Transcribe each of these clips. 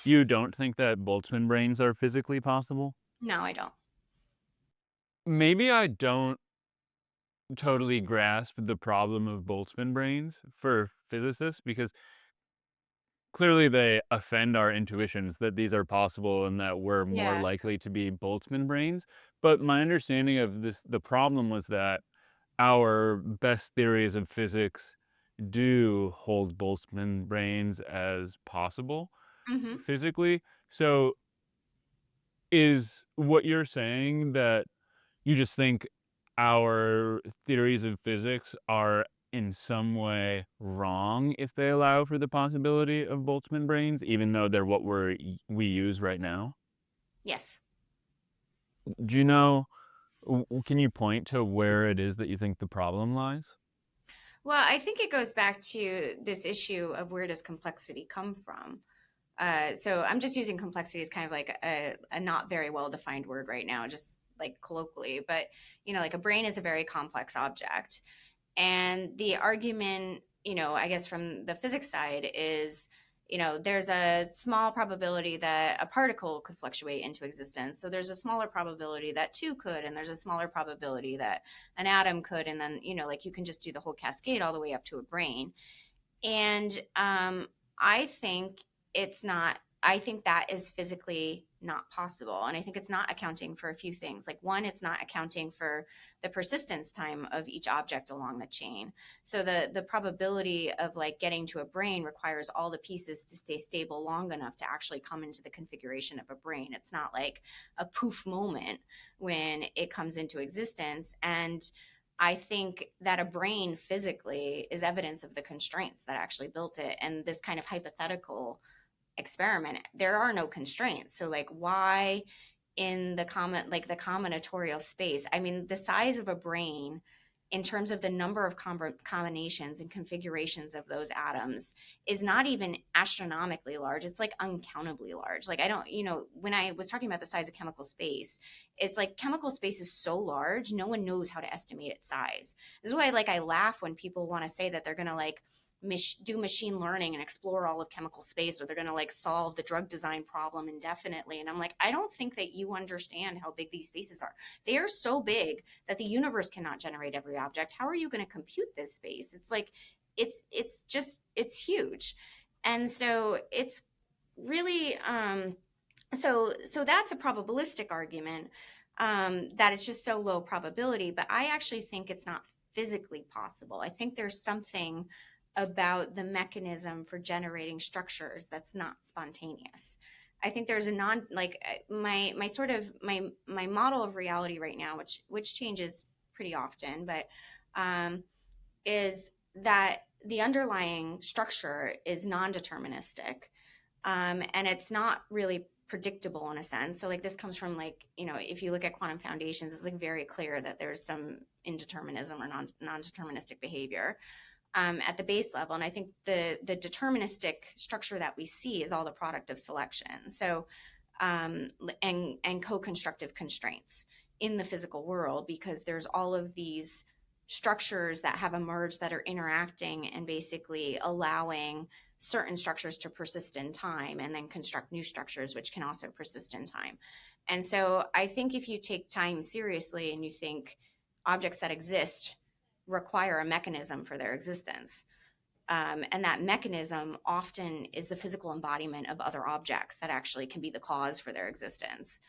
You don't think that Boltzmann brains are physically possible? No, I don't. Maybe I don't totally grasp the problem of Boltzmann brains for physicists because clearly they offend our intuitions that these are possible and that we're more Yeah. likely to be Boltzmann brains. But my understanding of this, the problem was that our best theories of physics do hold Boltzmann brains as possible Hmm. physically. So is what you're saying that you just think our theories of physics are in some way wrong if they allow for the possibility of Boltzmann brains, even though they're what we use right now? Yes. Do you know, can you point to where it is that you think the problem lies? Well, I think it goes back to this issue of where does complexity come from? So I'm just using complexity as kind of like a not very well defined word right now, just like colloquially. But, like a brain is a very complex object. And the argument, I guess from the physics side is, there's a small probability that a particle could fluctuate into existence. So there's a smaller probability that two could, and there's a smaller probability that an atom could. And then, like you can just do the whole cascade all the way up to a brain. And I think it's not, I think that is physically not possible. And I think it's not accounting for a few things. Like, one, it's not accounting for the persistence time of each object along the chain. So the probability of like getting to a brain requires all the pieces to stay stable long enough to actually come into the configuration of a brain. It's not like a poof moment when it comes into existence. And I think that a brain physically is evidence of the constraints that actually built it. And this kind of hypothetical experiment, there are no constraints. So, like, why in the combinatorial space? I mean, the size of a brain in terms of the number of combinations and configurations of those atoms is not even astronomically large. It's like uncountably large. Like, I don't, when I was talking about the size of chemical space, it's like chemical space is so large, no one knows how to estimate its size. This is why, like, I laugh when people want to say that they're going to like do machine learning and explore all of chemical space, or they're going to like solve the drug design problem indefinitely. And I'm like, I don't think that you understand how big these spaces are. They are so big that the universe cannot generate every object. How are you going to compute this space? It's like, it's huge. And so it's really so that's a probabilistic argument, that it's just so low probability. But I actually think it's not physically possible. I think there's something about the mechanism for generating structures that's not spontaneous. I think there's a non like my sort of my model of reality right now, which changes pretty often, but is that the underlying structure is non-deterministic, and it's not really predictable in a sense. So like this comes from, like, if you look at quantum foundations, it's like very clear that there's some indeterminism or non-deterministic behavior at the base level. And I think the deterministic structure that we see is all the product of selection. So and co-constructive constraints in the physical world, because there's all of these structures that have emerged that are interacting and basically allowing certain structures to persist in time and then construct new structures which can also persist in time. And so I think if you take time seriously and you think objects that exist require a mechanism for their existence, and that mechanism often is the physical embodiment of other objects that actually can be the cause for their existence.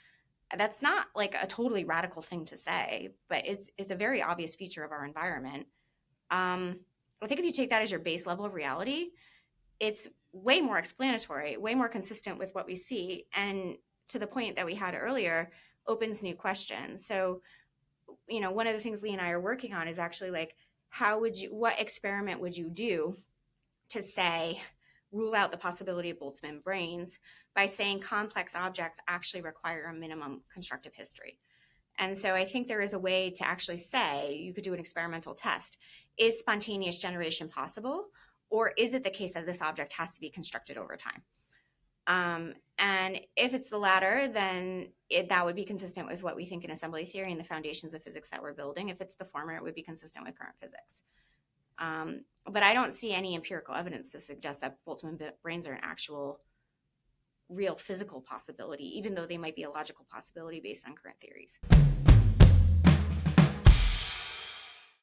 That's not like a totally radical thing to say, but it's a very obvious feature of our environment. I think if you take that as your base level of reality, it's way more explanatory, way more consistent with what we see, and to the point that we had earlier, opens new questions. So, one of the things Lee and I are working on is actually like, what experiment would you do to say, rule out the possibility of Boltzmann brains by saying complex objects actually require a minimum constructive history. And so I think there is a way to actually say, you could do an experimental test. Is spontaneous generation possible? Or is it the case that this object has to be constructed over time? And if it's the latter, then that would be consistent with what we think in assembly theory and the foundations of physics that we're building. If it's the former, it would be consistent with current physics. But I don't see any empirical evidence to suggest that Boltzmann brains are an actual real physical possibility, even though they might be a logical possibility based on current theories.